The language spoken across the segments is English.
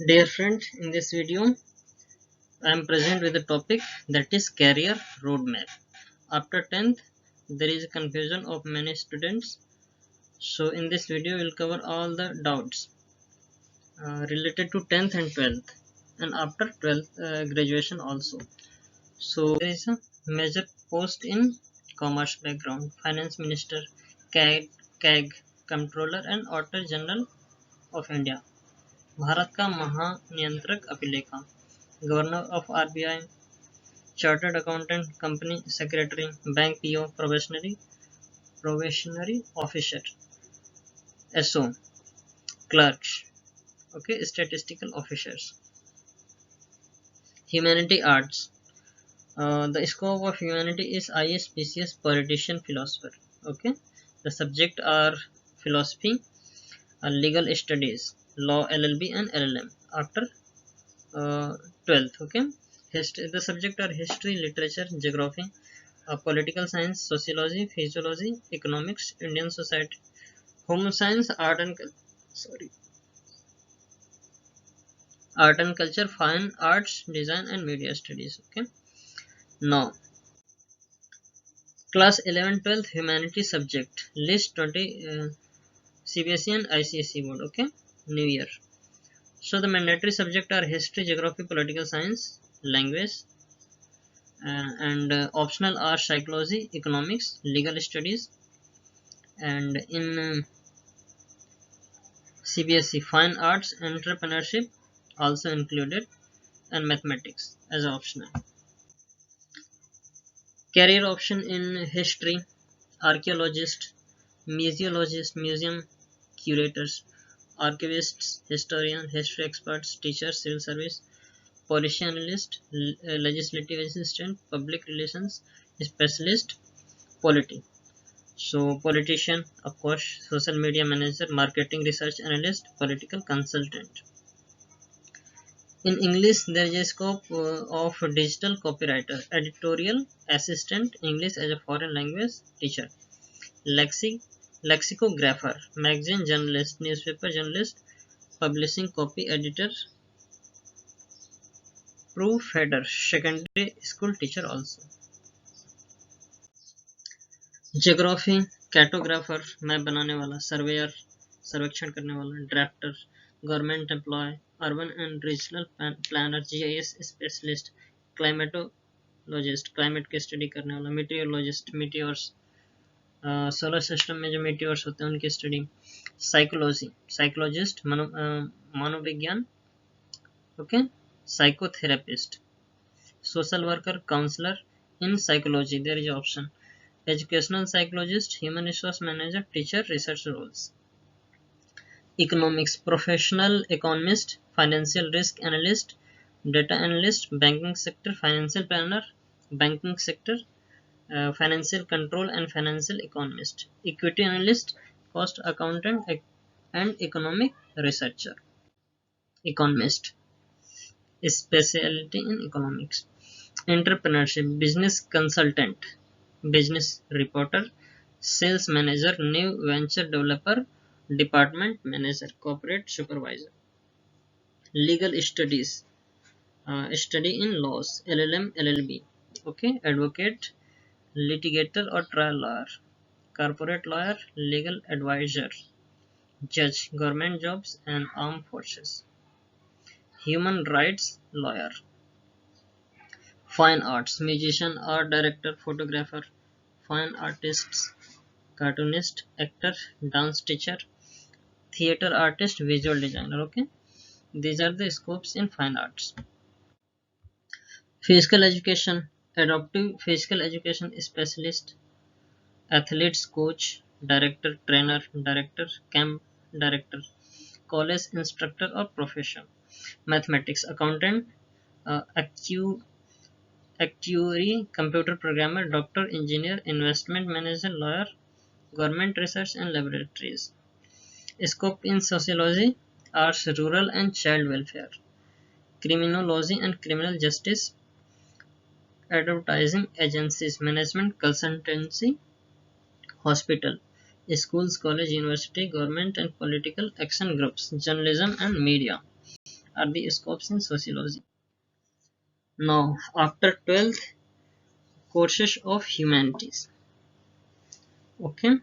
Dear friend, in this video, I am present with a topic that is career roadmap. After 10th, there is a confusion of many students. So in this video, we'll cover all the doubts related to 10th and 12th, and after 12th graduation also. So there is a major post in commerce background, finance minister, CAG, controller and auditor general of India. Bharat का महानियंत्रक अभिलेखा, governor of RBI, chartered accountant, company secretary, bank PO, probationary officer, SO, clerk, okay, statistical officers. Humanity arts. The scope of humanity is IS, PCS, politician, philosopher. Okay, the subject are philosophy, legal studies, law, LLB and LLM. After 12th, okay. History, the subject are history, literature, geography, political science, sociology, physiology, economics, Indian society, home science, art and culture, fine arts, design and media studies. Okay. Now, class 11, 12th humanity subject list 20 CBSE and ICSE board. Okay. New year. So the mandatory subject are history, geography, political science, language, and optional are psychology, economics, legal studies, and in CBSE fine arts, entrepreneurship also included, and mathematics as optional. Career option in history, archaeologist, museologist, museum curators, archivists, historian, history experts, teachers, civil service, policy analyst, legislative assistant, public relations specialist, polity. So politician, of course, social media manager, marketing research analyst, political consultant. In English, there is a scope of digital copywriter, editorial assistant, English as a foreign language teacher, lexicographer, magazine journalist, newspaper journalist, publishing copy editor, proofreader, secondary school teacher also. Geography, cartographer, map बनाने वाला, surveyor, सर्वेक्षण करने वाला, drafter, government employ, urban and regional planner, GIS specialist, climatologist, climate की study करने वाला, मीटियोलॉजिस्ट, meteors, solar system में जो मीटियोर्स होते हैं उनकी स्टडी, साइकोलॉजी, साइकोलॉजिस्ट, मनोविज्ञान, okay, psychotherapist, social worker, counselor in psychology, there is option, educational psychologist, human resource manager, teacher, research roles. Economics, professional economist, financial risk analyst, data analyst, banking sector, financial planner, banking sector, financial control and financial economist, equity analyst, cost accountant and economic researcher, economist, specialty in economics. Entrepreneurship, business consultant, business reporter, sales manager, new venture developer, department manager, corporate supervisor. Legal studies, study in laws, LLM, LLB, okay, advocate, litigator or trial lawyer, corporate lawyer, legal advisor, judge, government jobs and armed forces, human rights lawyer. Fine arts, musician, art director, photographer, fine artists, cartoonist, actor, dance teacher, theater artist, visual designer. Okay, these are the scopes in fine arts. Physical education, adaptive physical education specialist, athletes coach, director, trainer, director, camp director, college instructor or professor. Mathematics, accountant, actuary, computer programmer, doctor, engineer, investment manager, lawyer, government research and laboratories. Scope in sociology, arts, rural and child welfare, criminology and criminal justice, advertising agencies, management consultancy, hospital, schools, college, university, government and political action groups, journalism and media, are the scopes in sociology. Now, after 12th, courses of humanities. Okay,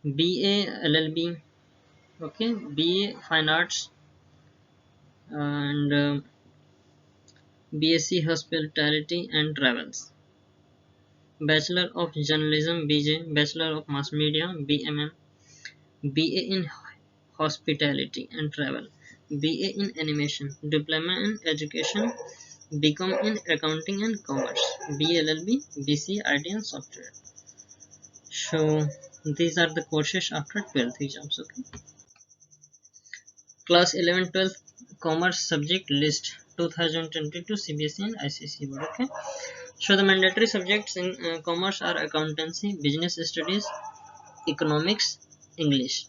BA LLB. Okay, BA Fine Arts and BSc Hospitality and Travels. Bachelor of Journalism BJ, Bachelor of Mass Media BMM, BA in Hospitality and Travel, BA in Animation, Diploma in Education, BCom in Accounting and Commerce, BLLB, BC IT and Software. So these are the courses after 12th exams. Okay. Class 11 12th Commerce subject list 2022 CBSE and ICSE board. Okay. So the mandatory subjects in commerce are accountancy, business studies, economics, English.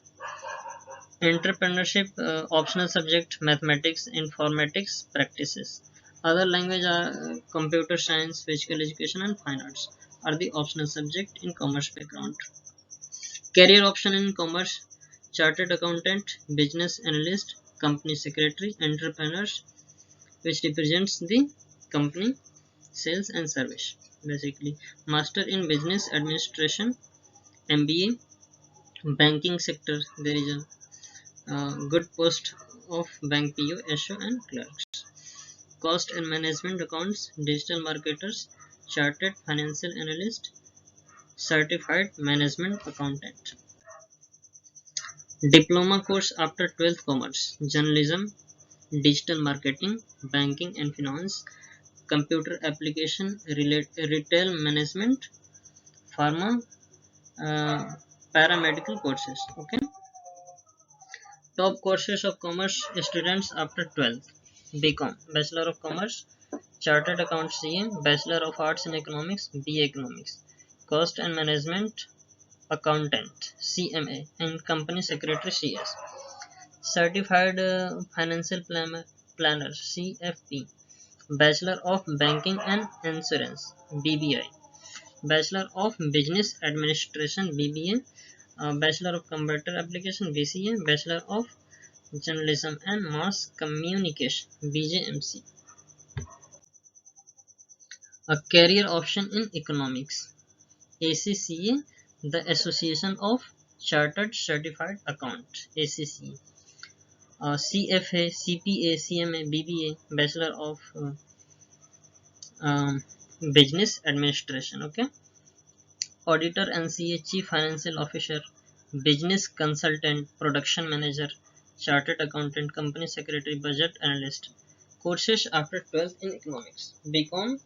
Entrepreneurship optional subject mathematics, informatics, practices. Other language are computer science, physical education and fine arts are the optional subject in commerce background. Career option in commerce: chartered accountant, business analyst, company secretary, entrepreneurs, which represents the company, sales and service. Basically, master in business administration, MBA, banking sector. There is a good post of bank PO, SO and clerks. Cost and management accounts, digital marketers, chartered financial analyst, certified management accountant. Diploma course after 12th commerce, journalism, digital marketing, banking and finance, computer application, retail management, pharma, uh, paramedical courses. Okay. Top courses of commerce students after 12th. BCom, Bachelor of Commerce, Chartered Account CA, Bachelor of Arts in Economics, BA Economics, Cost and Management Accountant, CMA, and Company Secretary CS. Certified Financial Planner, CFP, Bachelor of Banking and Insurance, BBI, Bachelor of Business Administration, BBA, Bachelor of Computer Application, BCA, Bachelor of Journalism and Mass Communication, BJMC. A career option in economics, ACCA, the Association of Chartered Certified Account, ACCA. CFA, CPA, CMA, BBA, Bachelor of um, Business Administration. Okay. Auditor, NCA, Chief Financial Officer, Business Consultant, Production Manager, Chartered Accountant, Company Secretary, Budget Analyst. Courses after 12th in economics: BCom,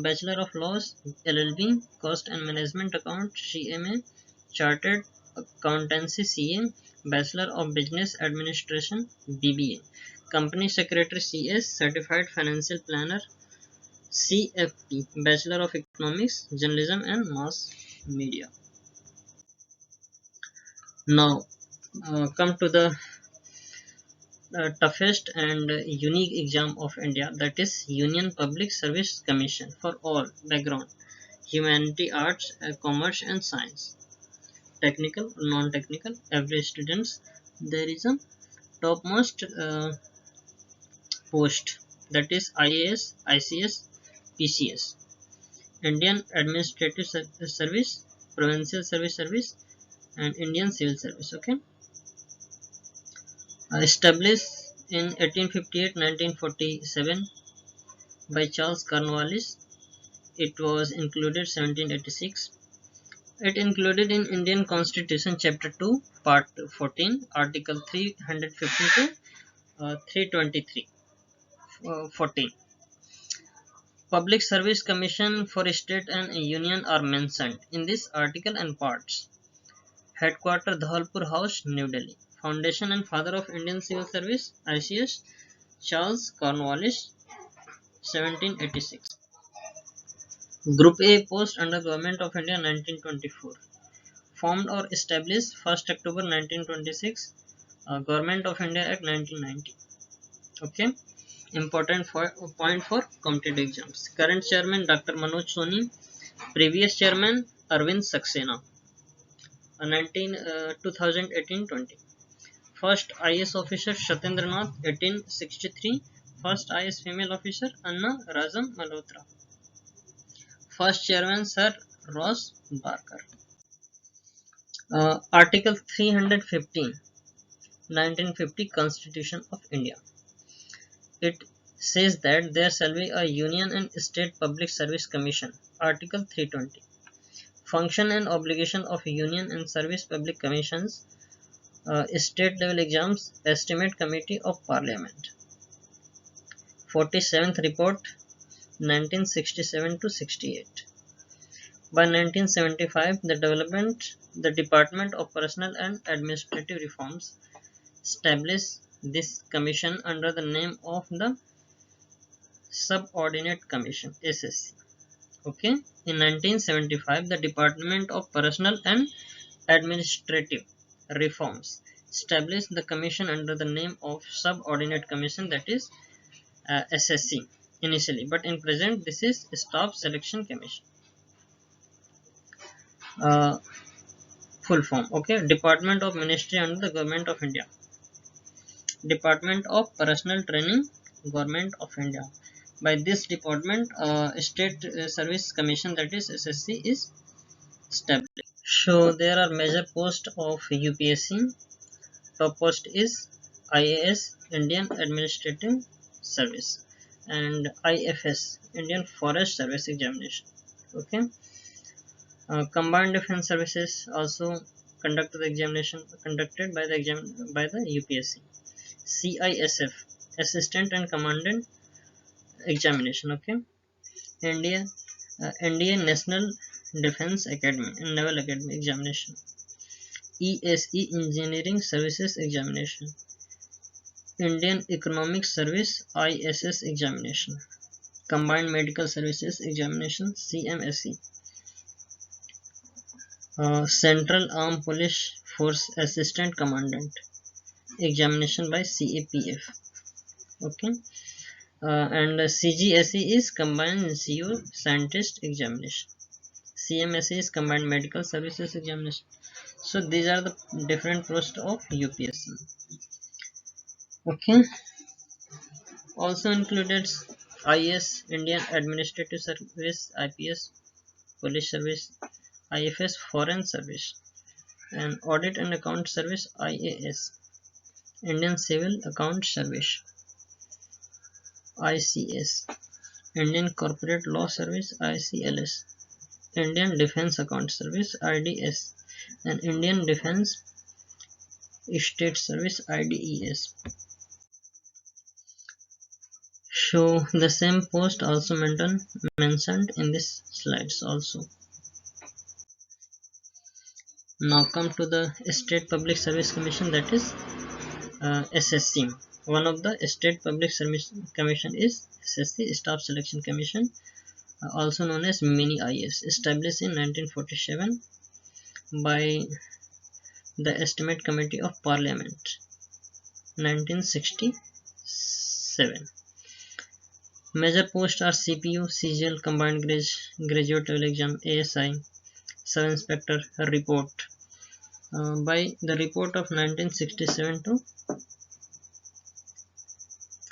Bachelor of Laws, LLB, Cost and Management Account, CMA, Chartered Accountancy, CA, Bachelor of Business Administration, BBA, Company Secretary, CS, Certified Financial Planner, CFP, Bachelor of Economics, Journalism and Mass Media. Now, come to the toughest and unique exam of India, that is Union Public Service Commission for all background, humanity, arts, commerce and science, technical, non-technical, every students. There is a topmost post, that is IAS, ICS, PCS, Indian Administrative Service, Provincial Service and Indian Civil Service. Okay. Established in 1858-1947 by Charles Cornwallis. It was included 1786. It included in Indian Constitution Chapter 2 Part 14 Article 315 to 323 14. Public Service Commission for State and Union are mentioned in this article and parts. Headquarter Dhalpur House, New Delhi. Foundation and Father of Indian Civil Service, ICS, Charles Cornwallis, 1786. Group A post under Government of India, 1924. Formed or established 1st October 1926. Government of India Act 1990. Okay. Important point for competitive exams. Current chairman Dr. Manoj Soni. Previous chairman Arvind Saxena. 2018-20. First IS officer Satyendra Nath 1863. First IS female officer Anna Razam Malhotra. First chairman Sir Ross Barker. Article 315, 1950 Constitution of India. It says that there shall be a Union and State Public Service Commission. Article 320. Function and obligation of Union and Service Public Commissions. State level exams. Estimate Committee of Parliament. 47th Report 1967 to 68. By 1975, the Department of Personnel and Administrative Reforms established this commission under the name of the Subordinate Commission (SSC). Okay, in 1975, the Department of Personnel and Administrative Reforms established the commission under the name of Subordinate Commission, that is SSC initially, but in present this is Staff Selection Commission. Full form. Okay, Department of Ministry under the Government of India. Department of Personnel Training, Government of India. By this department, State Service Commission, that is SSC, is established. So there are major posts of UPSC. Top post is IAS, Indian Administrative Service, and IFS, Indian Forest Service Examination. Okay. Combined Defense Services also conduct the examination conducted by the UPSC. CISF, Assistant and Commandant Examination. Okay. NDA National Defense Academy and Naval Academy Examination. ESE Engineering Services Examination. Indian Economic Service ISS Examination. Combined Medical Services Examination CMSE. Central Armed Police Force Assistant Commandant Examination by CAPF. Okay. And CGSE is Combined NCO Scientist Examination. CMSE is Combined Medical Services Examination. So these are the different posts of UPSC. Okay. Also included IS, Indian Administrative Service, IPS, Police Service, IFS, Foreign Service, and Audit and Account Service, IAS, Indian Civil Account Service, ICS, Indian Corporate Law Service, ICLS, Indian Defence Account Service, IDS, and Indian Defence State Service, IDES. So the same post also mentioned in this slides also. Now come to the State Public Service Commission, that is SSC. One of the State Public Service Commission is SSC, Staff Selection Commission, also known as Mini IS, established in 1947 by the Estimate Committee of Parliament, 1967. Major posts are CPU, CGL, Combined Graduate Level Exam, ASI, Sub-Inspector Report. By the report of 1967 to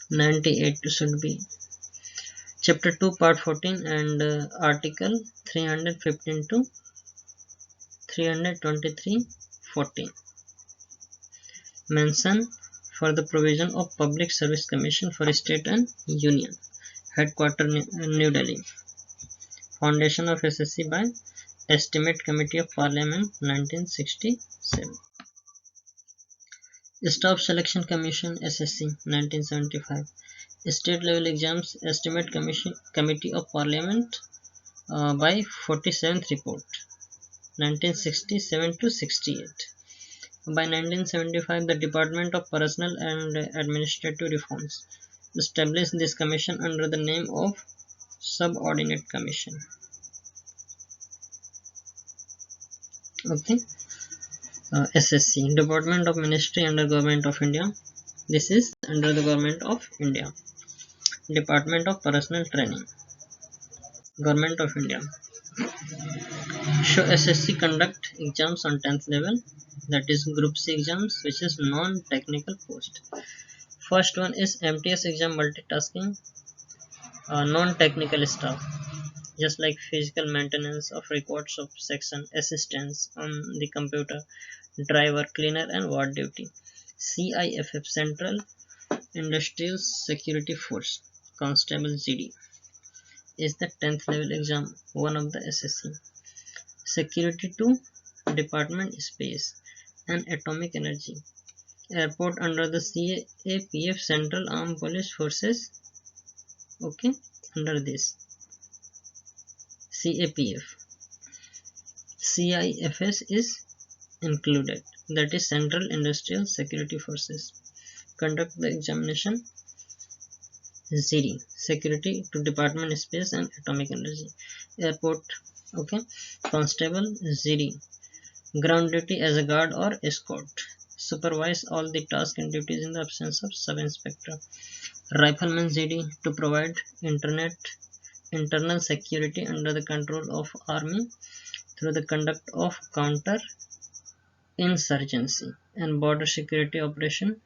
98 should be Chapter 2 Part 14 and Article 315 to 323-14 mention for the provision of Public Service Commission for State and Union. Headquarter New Delhi. Foundation of SSC by Estimate Committee of Parliament, 1967. Staff Selection Commission, SSC, 1975. State level exams Estimate Committee of Parliament by 47th Report, 1967 to 68. By 1975, the Department of Personnel and Administrative Reforms established this commission under the name of Subordinate Commission. Okay. SSC, Department of Ministry under Government of India. This is under the Government of India. Department of Personnel Training, Government of India. So SSC conduct exams on 10th level, that is Group C exams, which is non-technical post. First one is MTS exam multitasking, non-technical staff, just like physical maintenance of records of section, assistance on the computer, driver, cleaner and ward duty. CIFF Central Industrial Security Force, Constable GD, is the 10th level exam, one of the SSC. Security to Department Space and Atomic Energy, airport under the CAPF Central Armed Police Forces. Okay, under this CAPF, CIFS is included, that is Central Industrial Security Forces. Conduct the examination. ZD, Security to Department Space and Atomic Energy, airport. Okay, Constable ZD, ground duty as a guard or escort, supervise all the tasks and duties in the absence of sub-inspector. Rifleman ZD, to provide internal security under the control of army through the conduct of counter insurgency and border security operation,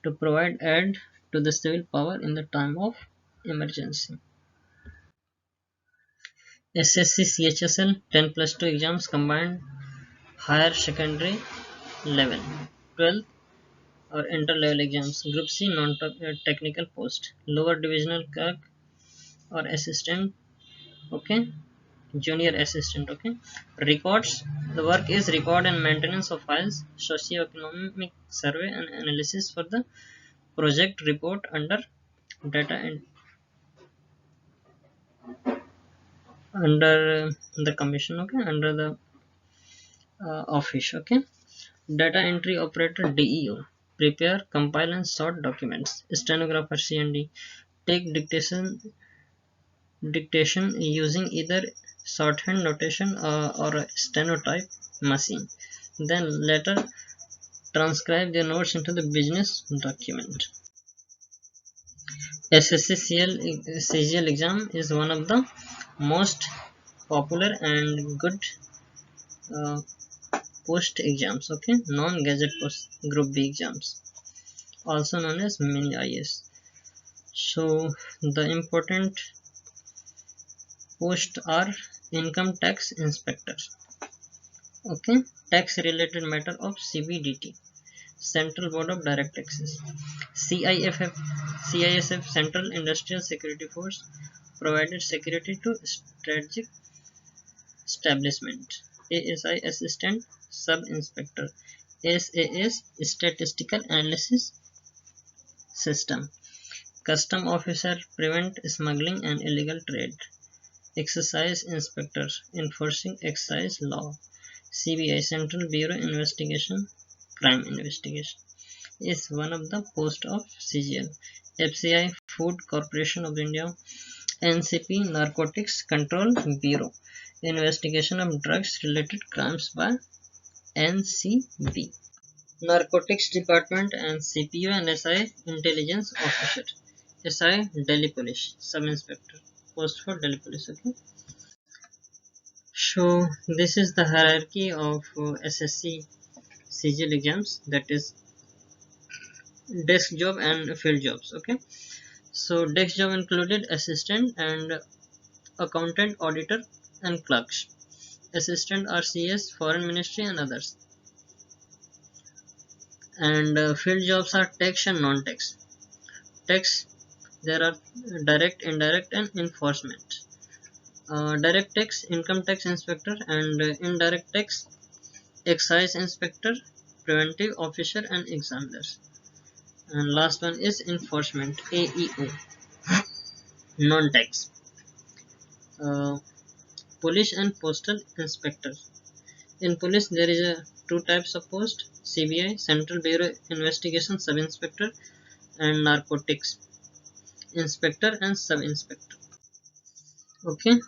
to provide aid to the civil power in the time of emergency. SSC CHSL 10 plus 2 exams combined, higher secondary level, 12 or inter level exams. Group C non-technical post, lower divisional clerk or assistant. Okay, junior assistant. Okay, records, the work is record and maintenance of files, socio-economic survey and analysis for the project report under data and under the commission. Okay, under the office. Okay, data entry operator DEO, prepare, compile and sort documents. Stenographer CND, take dictation using either shorthand notation or a stenotype machine, then later transcribe their notes into the business document. SSC exam is one of the most popular and good uh, post exams. Okay, non-gadget post group B exams, also known as mini IS. So the important posts are income tax inspector. Okay, tax related matter of CBDT, Central Board of Direct Taxes. CISF Central Industrial Security Force, provided security to strategic establishment. ASI Assistant Sub Inspector, SAS Statistical Analysis System. Custom Officer, prevent smuggling and illegal trade. Excise Inspector, enforcing excise law. CBI Central Bureau Investigation, Crime Investigation, is one of the posts of CGL. FCI Food Corporation of India, NCP Narcotics Control Bureau, investigation of drugs related crimes by NCB. Narcotics Department and CPU and SI Intelligence Officer. SI Delhi Police Sub Inspector, post for Delhi Police. Okay, so this is the hierarchy of SSC CGL exams, that is desk job and field jobs. Okay, so desk job included assistant and accountant, auditor and clerks. Assistant are CS, foreign ministry and others. And field jobs are tax and non-tax. Tax, there are direct, indirect and enforcement. Direct tax, income tax inspector, and indirect tax, excise inspector, preventive officer and examiners. And last one is enforcement, AEO, non-tax. Police and postal inspector. In police there is a two types of post, CBI Central Bureau Investigation Sub Inspector and narcotics inspector and sub inspector. Okay,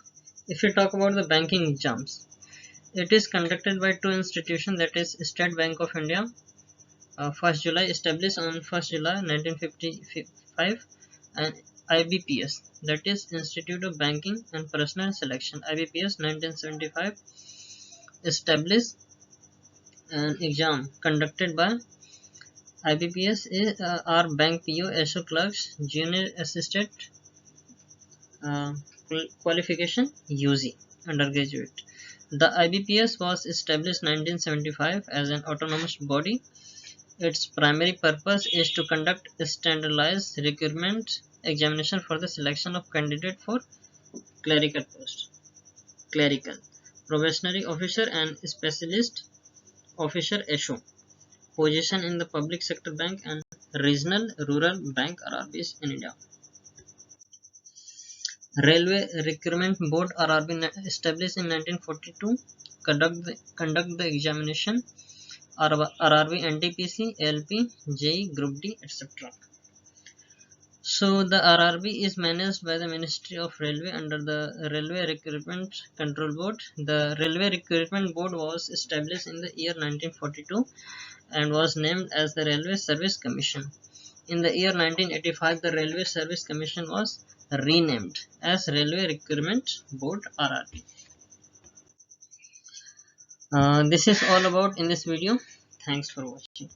if you talk about the banking exams, it is conducted by two institutions, that is State Bank of India, 1st July, established on 1st July 1955, and IBPS, that is Institute of Banking and Personal Selection, IBPS 1975, established an exam conducted by IBPS are bank PO, SO clerks, junior assistant, uh, qualification UG, undergraduate. The IBPS was established 1975 as an autonomous body. Its primary purpose is to conduct standardized recruitment examination for the selection of candidate for clerical post, clerical, probationary officer and specialist officer SO position in the public sector bank and regional rural bank RRBs in India. Railway Recruitment Board RRB established in 1942 conduct the examination RRB NTPC LP JE Group D etc. So the RRB is managed by the Ministry of Railway under the Railway Recruitment Control Board. The Railway Recruitment Board was established in the year 1942 and was named as the Railway Service Commission. In the year 1985, the Railway Service Commission was renamed as Railway Recruitment Board RRB. This is all about in this video. Thanks for watching.